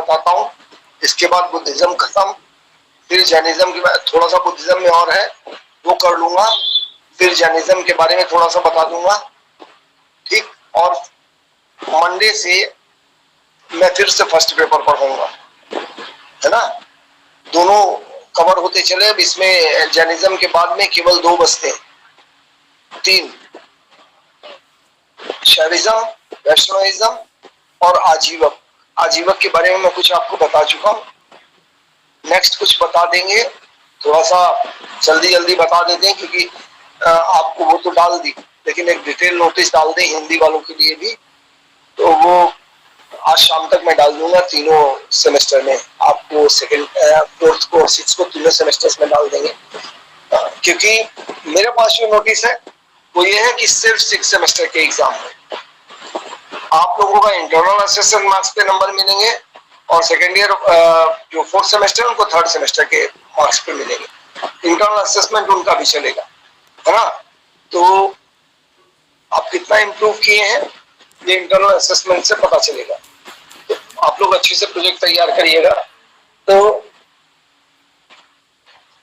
बताता हूँ, इसके बाद बुद्धिज्म खत्म, फिर जैनिज्म के बाद थोड़ा सा बुद्धिज्म में और है वो कर लूंगा, फिर जैनिज्म के बारे में थोड़ा सा बता दूंगा, ठीक। और मंडे से मैं फिर से फर्स्ट पेपर पढ़ाऊंगा, है ना। दोनों कवर होते चले। अब इसमें जैनिज्म के बाद में केवल 2 बचते हैं, 3, शैविज्म, वैष्णविज्म और आजीवक। आजीवक के बारे में मैं कुछ आपको बता चुका हूँ, नेक्स्ट कुछ बता देंगे, थोड़ा सा जल्दी जल्दी बता देते हैं क्योंकि आपको वो तो डाल दी, लेकिन एक डिटेल नोटिस डाल दें हिंदी वालों के लिए भी, तो वो आज शाम तक मैं डाल दूंगा तीनों सेमेस्टर में। आपको सेकंड, फोर्थ को, सिक्स को तीनों सेमेस्टर्स में डाल देंगे, क्योंकि मेरे पास जो नोटिस है वो ये है कि सिर्फ 6 सेमेस्टर के एग्जाम में आप लोगों का इंटरनल असेसमेंट मार्क्स पे नंबर मिलेंगे और सेकेंड ईयर जो 4th सेमेस्टर उनको 3rd सेमेस्टर के मार्क्स पे मिलेंगे। इंटरनल असेसमेंट उनका भी चलेगा, है ना। तो आप कितना इम्प्रूव किए हैं ये इंटरनल असेसमेंट से पता चलेगा। तो आप लोग अच्छे से प्रोजेक्ट तैयार करिएगा। तो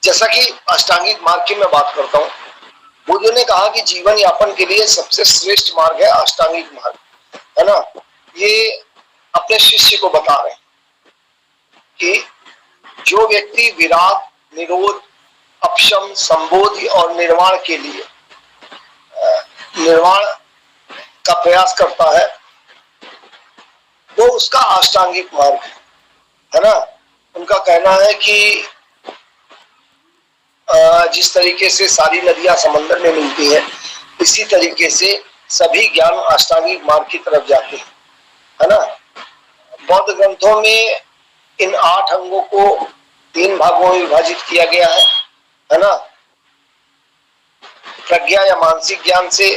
जैसा कि अष्टांगिक मार्ग की मैं बात करता हूँ, बुद्ध ने कहा कि जीवन यापन के लिए सबसे श्रेष्ठ मार्ग है अष्टांगिक मार्ग, है ना। ये अपने शिष्य को बता रहे हैं कि जो व्यक्ति विराग, निरोध, अपशम, संबोधि और निर्वाण के लिए निर्वाण का प्रयास करता है वो उसका अष्टांगिक मार्ग है ना। उनका कहना है कि जिस तरीके से सारी नदियां समंदर में मिलती हैं, इसी तरीके से सभी ज्ञान अष्टांगिक मार्ग की तरफ जाते हैं, है ना। बौद्ध ग्रंथों में इन 8 अंगों को 3 भागों में विभाजित किया गया है ना। प्रज्ञा या मानसिक ज्ञान से,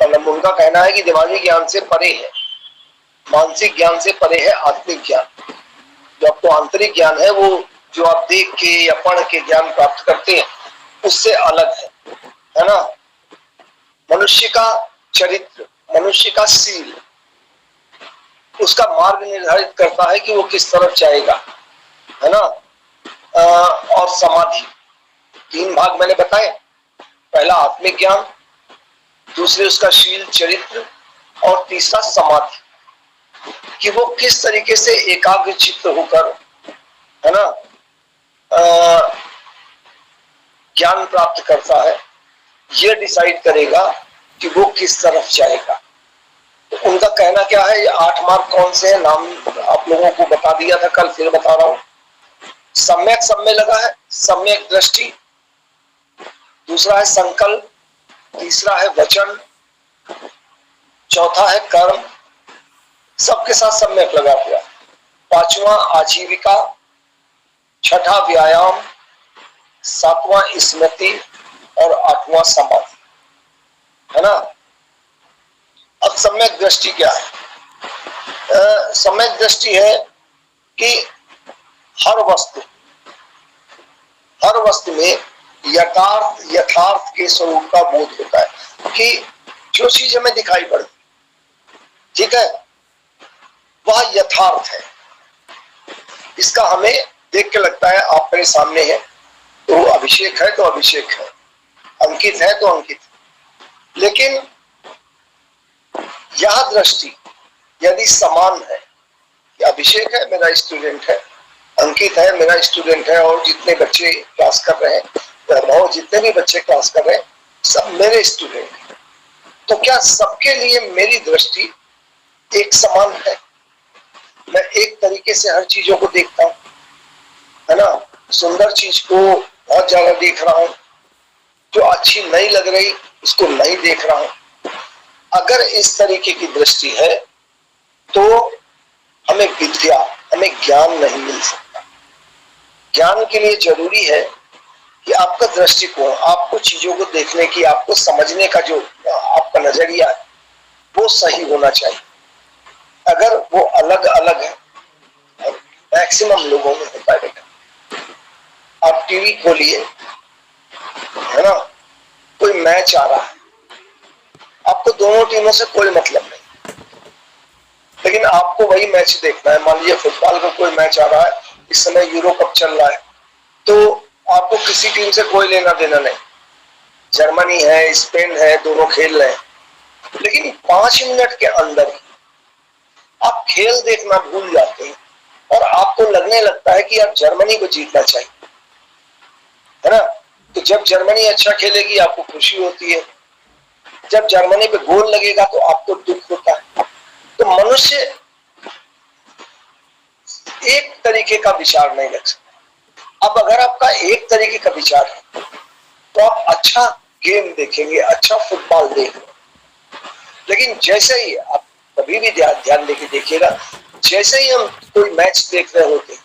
मतलब उनका कहना है कि दिमागी ज्ञान से परे है, मानसिक ज्ञान से परे है आत्मिक ज्ञान। जो आपको आंतरिक ज्ञान है वो जो आप देख के या पढ़ के ज्ञान प्राप्त करते हैं उससे अलग है ना। मनुष्य का चरित्र, मनुष्य का सील उसका मार्ग निर्धारित करता है कि वो किस तरफ जाएगा, है ना। और समाधि, 3 भाग मैंने बताए, पहला आत्मिक ज्ञान, दूसरे उसका शील चरित्र और तीसरा समाधि, कि वो किस तरीके से एकाग्र चित्त होकर, है ना, ज्ञान प्राप्त करता है, ये डिसाइड करेगा कि वो किस तरफ जाएगा। तो उनका कहना क्या है, ये 8 मार्ग कौन से हैं, नाम आप लोगों को बता दिया था कल, फिर बता रहा हूं। सम्यक सब में लगा है, सम्यक दृष्टि, दूसरा है संकल्प, तीसरा है वचन, चौथा है कर्म, सबके साथ सम्यक लगा हुआ, 5वां आजीविका, 6ठा व्यायाम, 7वां स्मृति और 8वां समाधि, है ना। अब सम्यक दृष्टि क्या है? सम्यक दृष्टि है कि हर वस्तु में यथार्थ के स्वरूप का बोध होता है, कि जो चीज हमें दिखाई पड़ती, ठीक है, वह यथार्थ है। इसका हमें देख के लगता है आप मेरे सामने है तो अभिषेक है तो अभिषेक है, अंकित है तो अंकित है। लेकिन यह दृष्टि यदि समान है कि अभिषेक है मेरा स्टूडेंट है, अंकित है मेरा स्टूडेंट है, और जितने बच्चे क्लास कर रहे हैं, वैभव जितने भी बच्चे क्लास कर रहे हैं, सब मेरे स्टूडेंट हैं, तो क्या सबके लिए मेरी दृष्टि एक समान है? मैं एक तरीके से हर चीजों को देखता हूं, है ना। सुंदर चीज को बहुत ज्यादा देख रहा हूं, जो अच्छी नहीं लग रही उसको नहीं देख रहा हूं। अगर इस तरीके की दृष्टि है तो हमें विद्या, हमें ज्ञान नहीं मिल सकता। ज्ञान के लिए जरूरी है कि आपका दृष्टिकोण, आपको चीजों को देखने की, आपको समझने का जो आपका नजरिया है वो सही होना चाहिए। अगर वो अलग अलग है, मैक्सिमम लोगों में होता है बेटा। आप टीवी खोलिए, है ना, कोई मैच आ रहा है, आपको दोनों टीमों से कोई मतलब नहीं, लेकिन आपको वही मैच देखना है। मान लीजिए फुटबॉल का कोई मैच आ रहा है, इस समय यूरो कप चल रहा है, तो आपको किसी टीम से कोई लेना देना नहीं, जर्मनी है, स्पेन है, दोनों खेल रहे हैं, लेकिन 5 मिनट के अंदर आप खेल देखना भूल जाते हैं और आपको लगने लगता है कि यार जर्मनी को जीतना चाहिए, है ना। तो जब जर्मनी अच्छा खेलेगी आपको खुशी होती है, जब जर्मनी पे गोल लगेगा तो आपको दुख होता है। तो मनुष्य एक तरीके का विचार नहीं रख सकता। अब अगर आपका एक तरीके का विचार है तो आप अच्छा गेम देखेंगे, अच्छा फुटबॉल देखेंगे, लेकिन जैसे ही आप कभी भी ध्यान देके देखिएगा, जैसे ही हम कोई मैच देख रहे होते,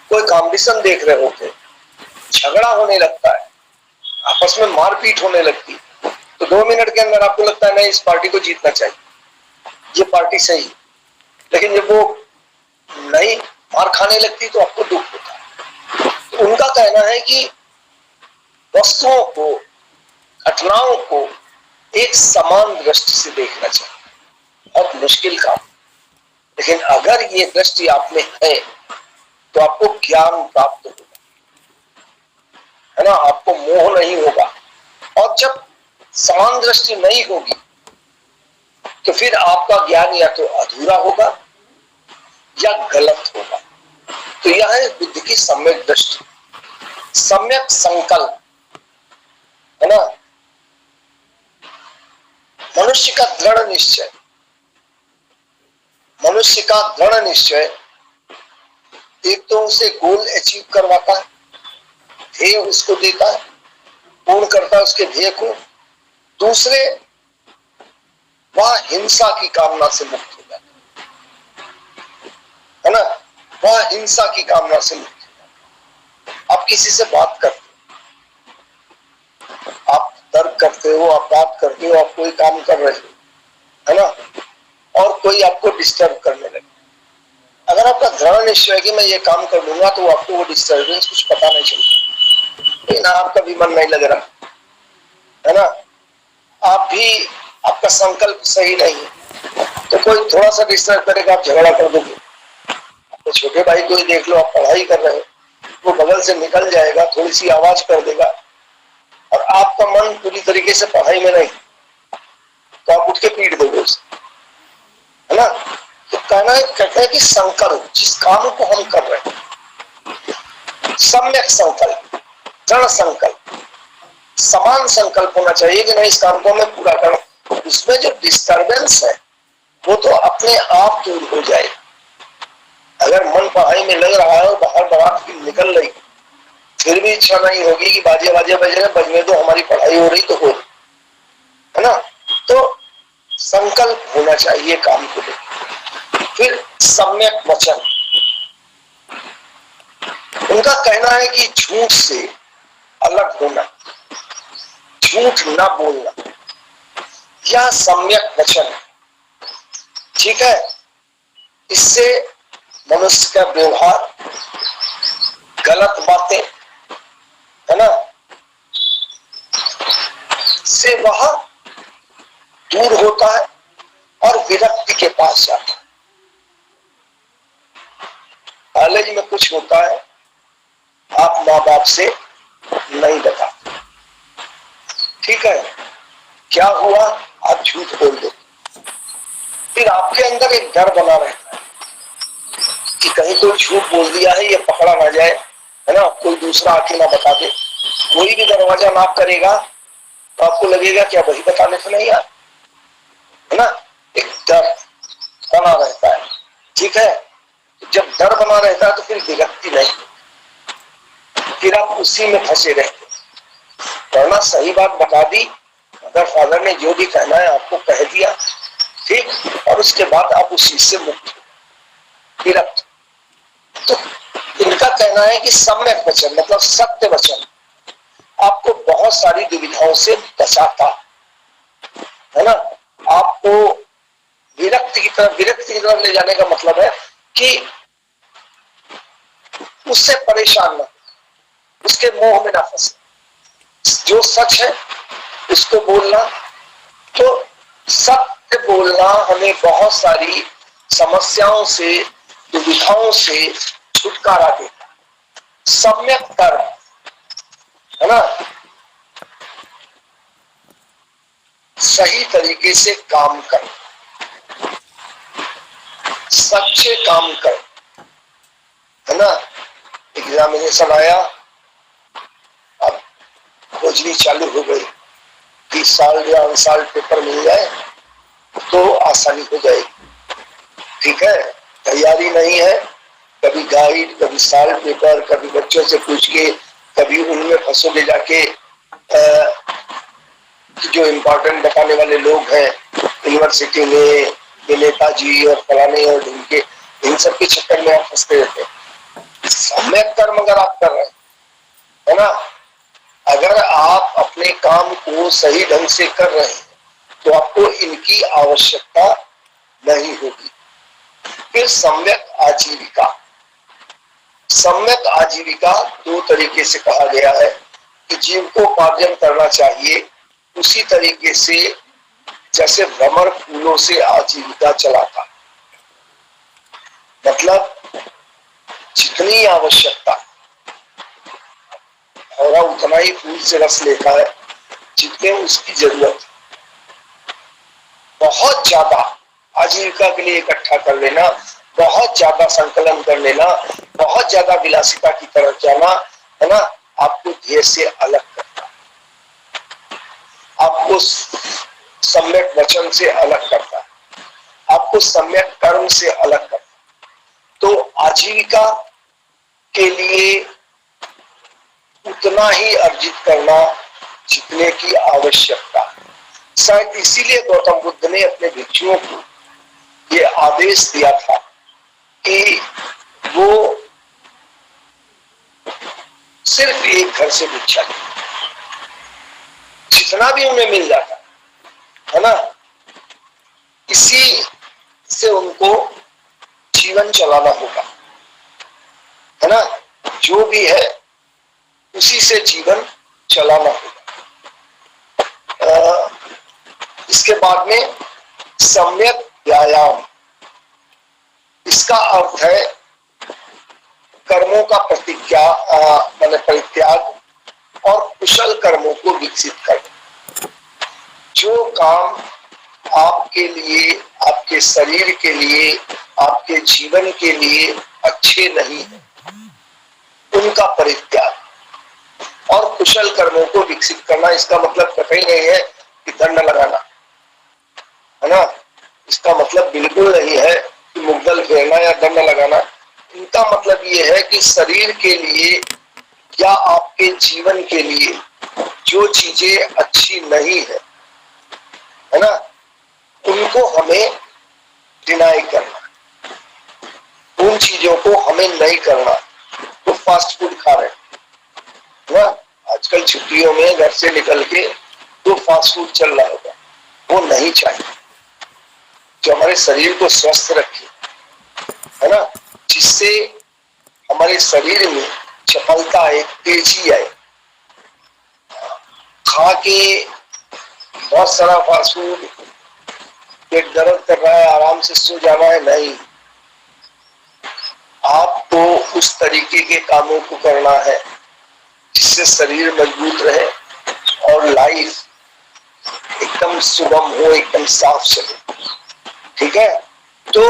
कोई कॉम्पिटिशन देख रहे होते, झगड़ा होने लगता है, आपस में मारपीट होने लगती, तो 2 मिनट के अंदर आपको लगता है नहीं इस पार्टी को जीतना चाहिए, ये पार्टी सही। लेकिन जब वो नहीं मार खाने लगती तो आपको दुख होता है। तो उनका कहना है कि वस्तुओं को, घटनाओं को एक समान दृष्टि से देखना चाहिए। बहुत मुश्किल काम, लेकिन अगर ये दृष्टि आप में है तो आपको ज्ञान प्राप्त होगा, है ना, आपको मोह नहीं होगा। और जब समान दृष्टि नहीं होगी तो फिर आपका ज्ञान या तो अधूरा होगा या गलत होगा। तो यह है बुद्धि की सम्यक दृष्टि, सम्यक संकल्प, है ना, मनुष्य का दृढ़ निश्चय। मनुष्य का दृढ़ निश्चय एक तो उसे गोल अचीव करवाता है, ध्येय उसको देता है, पूर्ण करता है उसके ध्येय को। दूसरे, वह हिंसा की कामना से मुक्त हो जाता है ना, वह हिंसा की कामना से मुक्त हो जाता है। आप किसी से बात करते हो, आप तर्क करते हो, आप बात करते हो, आप कोई काम कर रहे हो, है ना, और कोई आपको डिस्टर्ब करने लगे, अगर आपका दृढ़ निश्चय है कि मैं ये काम कर लूंगा तो आपको वो डिस्टर्बेंस कुछ पता नहीं चलता, लेकिन आपका भी मन नहीं लग रहा, है ना, आप भी, आपका संकल्प सही नहीं है, तो कोई थोड़ा सा डिस्टर्ब करेगा आप झगड़ा कर दोगे। तो छोटे भाई को ही देख लो, आप पढ़ाई कर रहे हो, वो बगल से निकल जाएगा, थोड़ी सी आवाज कर देगा और आपका मन पूरी तरीके से पढ़ाई में नहीं, तो आप उठ के पीट दोगे उसे, है ना। तो कहते हैं कि संकल्प, जिस काम को हम कर रहे हैं, सम्यक संकल्प, दृढ़ संकल्प, समान संकल्प होना चाहिए कि नहीं इस काम को मैं पूरा करूं। उसमें जो डिस्टर्बेंस है वो तो अपने आप दूर हो जाए। अगर मन पढ़ाई में लग रहा है और बाहर बारात निकल रही, फिर भी इच्छा नहीं होगी कि बाजे बाजे बजे बजने दो, हमारी पढ़ाई हो रही तो हो, है ना। तो संकल्प होना चाहिए काम को लेकर। फिर सम्यक वचन, उनका कहना है कि झूठ से अलग होना, झूठ ना बोलना, यह सम्यक वचन है, ठीक है। इससे मनुष्य का व्यवहार, गलत बातें, है ना, से वह दूर होता है और विरक्ति के पास जाता है। कॉलेज में कुछ होता है, आप माँ बाप से नहीं बताते, ठीक है, क्या हुआ आप झूठ बोल दो, फिर आपके अंदर एक डर बना रहता है कि कहीं कोई झूठ बोल दिया है, ये पकड़ा ना जाए, है ना, कोई दूसरा आके ना बता दे। कोई भी दरवाजा नॉक करेगा तो आपको लगेगा क्या वही बताने से नहीं यार, है ना, एक डर बना रहता है, ठीक है। जब डर बना रहता है तो फिर विरक्ति नहीं, फिर आप उसी में फंसे रहते। वरना सही बात बता दी, अगर फादर ने जो भी कहना है आपको कह दिया, ठीक, और उसके बाद आप उस चीज से मुक्त, विरक्त। तो इनका कहना है कि सम्यक वचन मतलब सत्य वचन आपको बहुत सारी दुविधाओं से बचाता, है ना। आपको विरक्ति की तरफ ले जाने का मतलब है कि उससे परेशान ना, उसके मोह में ना फंसे, जो सच है उसको बोलना। तो सत्य बोलना हमें बहुत सारी समस्याओं से, दुविधाओं से छुटकारा देता। सम्यक कर्म, है ना, सही तरीके से काम कर, सच्चे काम कर, है ना। एग्जामिनेशन आया, अब खोजनी चालू हो गई कि साल या अनसाल पेपर मिल जाए तो आसानी हो जाएगी। ठीक है, तैयारी नहीं है, कभी गाइड, कभी साल पेपर, कभी बच्चों से पूछ के, कभी उनमें फंसो ले जाके जो इम्पोर्टेंट बताने वाले लोग हैं यूनिवर्सिटी में, ये नेताजी और फलाने और ढूंढके, इन सब के चक्कर में आप फंसते रहते हैं। सम्यक कर्म अगर आप कर रहे हैं, है ना, अगर आप अपने काम को सही ढंग से कर रहे हैं तो आपको इनकी आवश्यकता नहीं होगी। फिर सम्यक आजीविका, सम्यक आजीविका दो तरीके से कहा गया है कि जीव को उपार्जन करना चाहिए उसी तरीके से जैसे भ्रमर फूलों से आजीविका चलाता। मतलब जितनी आवश्यकता और उतना ही फूल से रस लेता है जितने उसकी जरूरत। बहुत ज्यादा आजीविका के लिए इकट्ठा कर लेना, बहुत ज्यादा संकलन कर लेना, बहुत ज्यादा विलासिता की तरफ जाना, है ना, आपको ध्येय से अलग करता, आपको सम्यक वचन से अलग करता, आपको सम्यक कर्म से अलग करता। तो आजीविका के लिए उतना ही अर्जित करना जितने की आवश्यकता। शायद इसीलिए गौतम बुद्ध ने अपने भिक्षुओं को ये आदेश दिया था कि वो सिर्फ एक घर से भिक्षा लें, जितना भी उन्हें मिल जाता, है ना, इसी से उनको जीवन चलाना होगा, है ना, जो भी है उसी से जीवन चलाना होगा। इसके बाद में सम्यक व्यायाम, इसका अर्थ है कर्मों का परित्याग और कुशल कर्मों को विकसित करना। जो काम आपके लिए, आपके शरीर के लिए, आपके जीवन के लिए अच्छे नहीं है, उनका परित्याग और कुशल कर्मों को विकसित करना। इसका मतलब कतई नहीं है कि दंड लगाना, है ना, इसका मतलब बिल्कुल नहीं है कि मुग्दल फेरना या दंड लगाना। इनका मतलब ये है कि शरीर के लिए या आपके जीवन के लिए जो चीजें अच्छी नहीं है ना, उनको हमें डिनाई करना, उन चीजों को हमें नहीं करना। तो फास्ट फूड खा रहे हैं ना आजकल छुट्टियों में, घर से निकल के तो फास्ट फूड चल रहा होगा, वो नहीं चाहिए। जो हमारे शरीर को स्वस्थ रखे, है ना, जिससे हमारे शरीर में चपलता आए, तेजी आए। खा के बहुत सारा फास्ट फूड, पेट दर्द कर रहा है, आराम से सो जाना है, नहीं। आपको उस तरीके के कामों को करना है जिससे शरीर मजबूत रहे और लाइफ एकदम सुगम हो, एकदम साफ चले। ठीक है, तो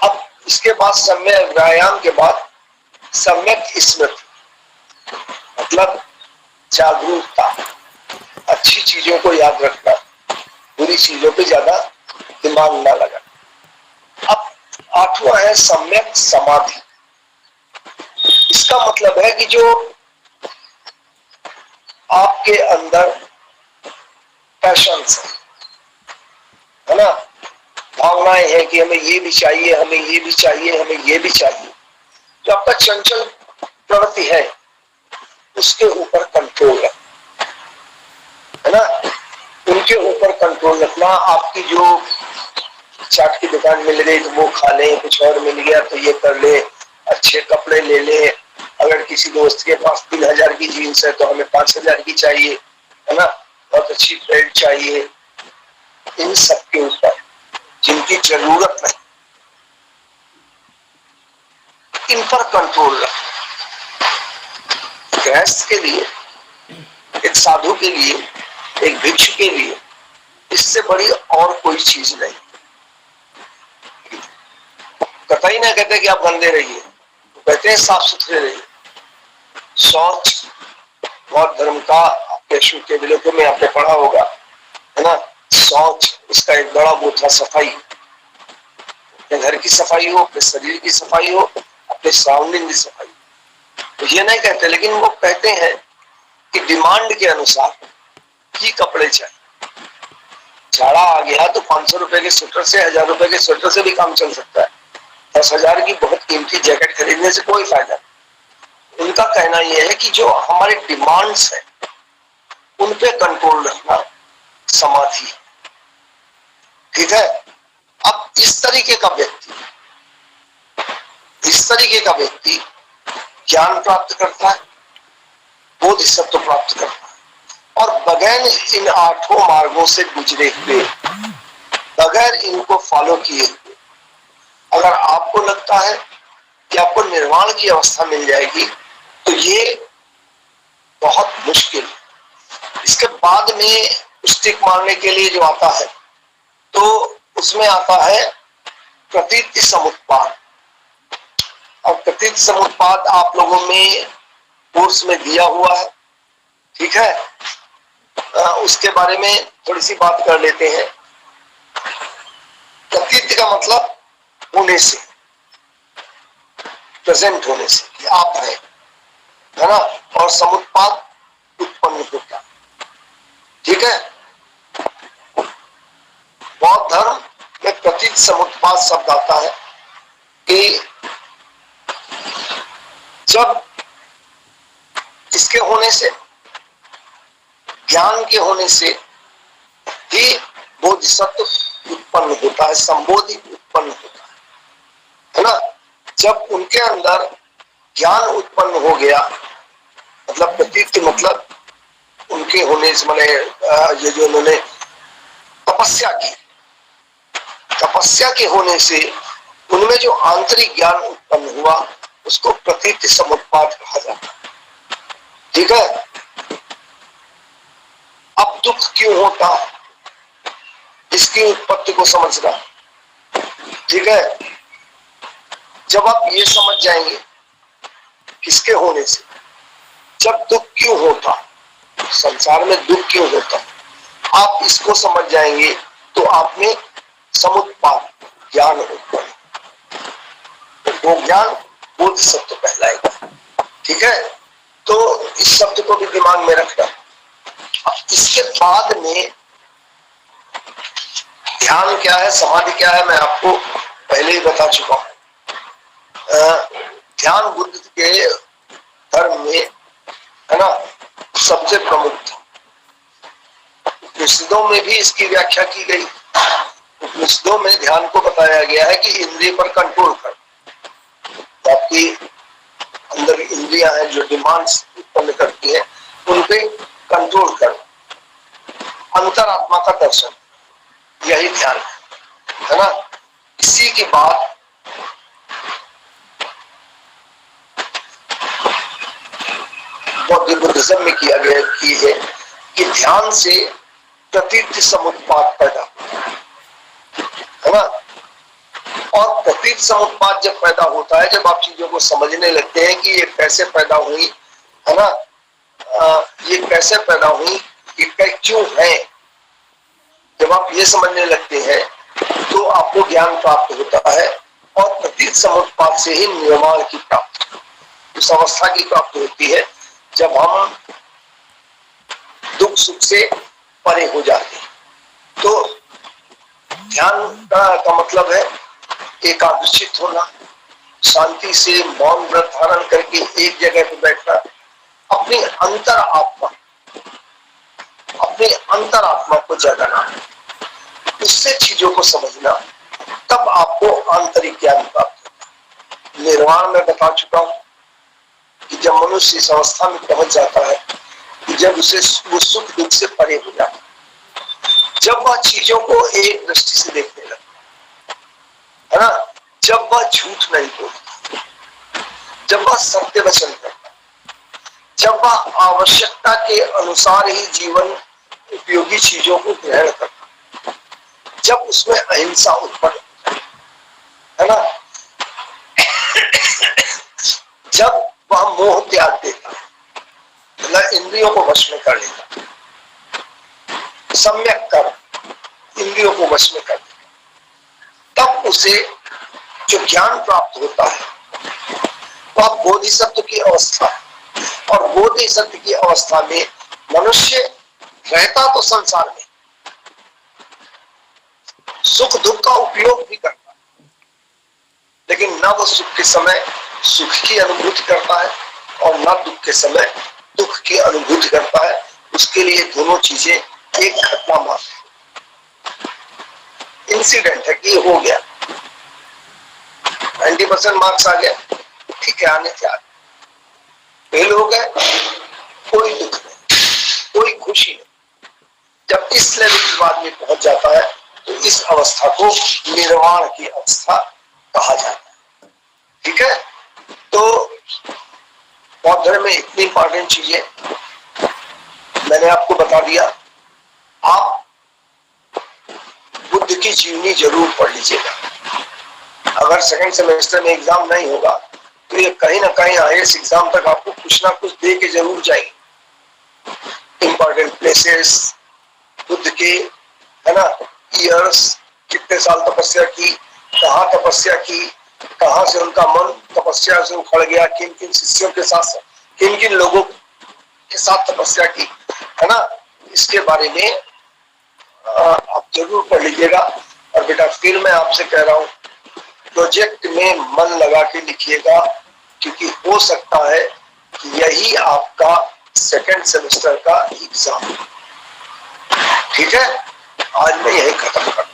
अब इसके बाद सम्यक व्यायाम के बाद सम्यक स्मृति, मतलब जागरूकता, अच्छी चीजों को याद रखना, बुरी चीजों पे ज्यादा दिमाग ना लगा। अब आठवां है सम्यक समाधि। इसका मतलब है कि जो आपके अंदर पैशंस है ना, भावनाएं हैं कि हमें ये भी चाहिए, हमें ये भी चाहिए, हमें ये भी चाहिए, जो आपका चंचल प्रवृत्ति है उसके ऊपर कंट्रोल है ना, उनके ऊपर कंट्रोल रखना। आपकी जो चाट की दुकान मिल गई तो वो खा ले, कुछ और मिल गया तो ये कर ले, अच्छे कपड़े ले ले, अगर किसी दोस्त के पास 3000 की जीन्स है तो हमें 5000 की चाहिए, है ना, बहुत अच्छी बेल्ट चाहिए। इन सब के ऊपर जिनकी जरूरत नहीं, इन पर कंट्रोल रख। गृहस्थ के लिए, एक साधु के लिए, एक भिक्षु के लिए इससे बड़ी और कोई चीज नहीं। कतई ना कहते कि आप गंदे रहिए, कहते हैं साफ सुथरे रहिए। शौच बौद्ध धर्म का यशु के विलोक में आपने पढ़ा होगा, है ना। शौच इसका एक बड़ा वो था, सफाई, अपने घर की सफाई हो, अपने शरीर की सफाई हो, अपने सराउंडिंग की सफाई। तो ये नहीं कहते, लेकिन वो कहते हैं कि डिमांड के अनुसार ही कपड़े चाहिए। जाड़ा आ गया तो 500 रुपए के स्वेटर से, 1000 रुपए के स्वेटर से भी काम चल सकता है। 10,000 की बहुत कीमती जैकेट खरीदने से कोई फायदा नहीं। उनका कहना यह है कि जो हमारे डिमांड्स है उन पे कंट्रोल रखना समाधि, ठीक है। अब इस तरीके का व्यक्ति ज्ञान प्राप्त करता है, बोधिसत्व प्राप्त करता है, और बगैर इन 8 मार्गों से गुजरे हुए, बगैर इनको फॉलो किए हुए, अगर आपको लगता है कि आपको निर्वाण की अवस्था मिल जाएगी तो ये बहुत मुश्किल। इसके बाद में स्टिक मारने के लिए जो आता है तो उसमें आता है प्रतीति समुत्पाद। और प्रतीति समुत्पाद आप लोगों में कोर्स में दिया हुआ है, ठीक है। उसके बारे में थोड़ी सी बात कर लेते हैं। प्रतीति का मतलब होने से, प्रेजेंट होने से कि आप हैं, है ना। और समुत्पाद उत्पन्न होता, ठीक है। बौद्ध धर्म में प्रतीत समुत्पाद शब्द आता है कि जब इसके होने से, ज्ञान के होने से ही बोधिसत्व उत्पन्न होता है, संबोधि उत्पन्न होता है ना। जब उनके अंदर ज्ञान उत्पन्न हो गया, मतलब प्रतीत मतलब उनके होने से, मैंने ये जो उन्होंने तपस्या की, तपस्या के होने से उनमें जो आंतरिक ज्ञान उत्पन्न हुआ उसको प्रतीति समुत्पाद कहा जाता है, ठीक है। अब दुख क्यों होता है, इसकी उत्पत्ति को समझना, ठीक है। जब आप ये समझ जाएंगे किसके होने से, जब दुख क्यों होता, संसार में दुख क्यों होता, आप इसको समझ जाएंगे तो आप में समुत्पाद ज्ञान उत्पन्न, तो वो ज्ञान बोधिसत्व कहलाएगा, ठीक है। तो इस शब्द को भी दिमाग में रखना। इसके बाद में ध्यान क्या है, समाधि क्या है, मैं आपको पहले ही बता चुका हूं। ध्यान बुद्ध के धर्म में, है ना, सबसे प्रमुख था। उपनिषदों में भी इसकी व्याख्या की गई। उपनिषदों में ध्यान को बताया गया है कि इंद्रिय पर कंट्रोल कर, तो आपकी अंदर इंद्रियां हैं जो डिमांड्स उत्पन्न करती हैं उन पे कंट्रोल कर, अंतरात्मा का दर्शन, यही ध्यान है ना। इसी की बात बौद्ध बुद्धिज्म में किया गया की है कि ध्यान से प्रतीति समुत्पाद पैदा है ना। और प्रतीत समुत्पाद जब पैदा होता है, जब आप चीजों को समझने लगते हैं कि ये कैसे पैदा हुई, है ना, ये कैसे पैदा हुई, ये क्यों है, जब आप ये समझने लगते हैं तो आपको ज्ञान प्राप्त होता है। और प्रतीत समुत्पाद से ही निर्वाण की प्राप्ति, उस अवस्था की प्राप्ति होती है जब हम दुख सुख से परे हो जाते हैं। तो ध्यान का मतलब है एकाग्रचित होना, शांति से मौन व्रत धारण करके एक जगह पर बैठना, अपनी अंतरात्मा को जगाना, उससे चीजों को समझना, तब आपको आंतरिक ज्ञान प्राप्त होता। निर्वाण में बता चुका हूं कि जब मनुष्य इस अवस्था में पहुंच जाता है कि जब उसे वो सुख दुख से परे हो जाता है, जब वह चीजों को एक दृष्टि से देखने लगता है, झूठ नहीं बोलता, जब वह सत्य वचन करता, जब वह आवश्यकता के अनुसार ही जीवन उपयोगी चीजों को ग्रहण करता, जब उसमें अहिंसा उत्पन्न होती है ना, जब वह मोह त्याग देता, मतलब इंद्रियों को वश में कर लेता, सम्यक कर इंद्रियों को वश में कर देता, तब उसे जो ज्ञान प्राप्त होता है वह बोधिसत्व की अवस्था है। और बोधिसत्व की अवस्था में मनुष्य रहता तो संसार में, सुख दुख का उपयोग भी करता है, लेकिन न वो सुख के समय सुख की अनुभूति करता है और न दुख के समय दुख की अनुभूति करता है। उसके लिए दोनों चीजें एक घटना मात्र इंसिडेंट है कि हो गया, 90% मार्क्स आ गया, ठीक है, आने थे, फेल हो गए, कोई दुख नहीं, कोई खुशी नहीं। जब इस लेवल पर आदमी पहुंच जाता है तो इस अवस्था को निर्वाण की अवस्था कहा जाता है। ठीक है, तो बौद्ध धर्म में इतनी इंपॉर्टेंट चीजें मैंने आपको बता दिया। आप बुद्ध की जीवनी जरूर पढ़ लीजिएगा। अगर सेकंड सेमेस्टर में एग्जाम नहीं होगा तो ये कहीं ना कहीं आईएएस एग्जाम तक आपको कुछ ना कुछ दे के जरूर जाएगी। इंपॉर्टेंट प्लेसेस बुद्ध के, है ना, ईयर्स, कितने साल तपस्या की, कहाँ तपस्या की, कहाँ से उनका मन तपस्या से उखड़ गया, किन किन शिष्यों के साथ, किन किन लोगों के साथ तपस्या की, है ना, इसके बारे में आप जरूर पढ़ लीजिएगा। और बेटा फिर मैं आपसे कह रहा हूँ, प्रोजेक्ट में मन लगा के लिखिएगा, क्योंकि हो सकता है कि यही आपका सेकंड सेमेस्टर का एग्जाम। ठीक है, आज मैं यही खत्म करता हूं।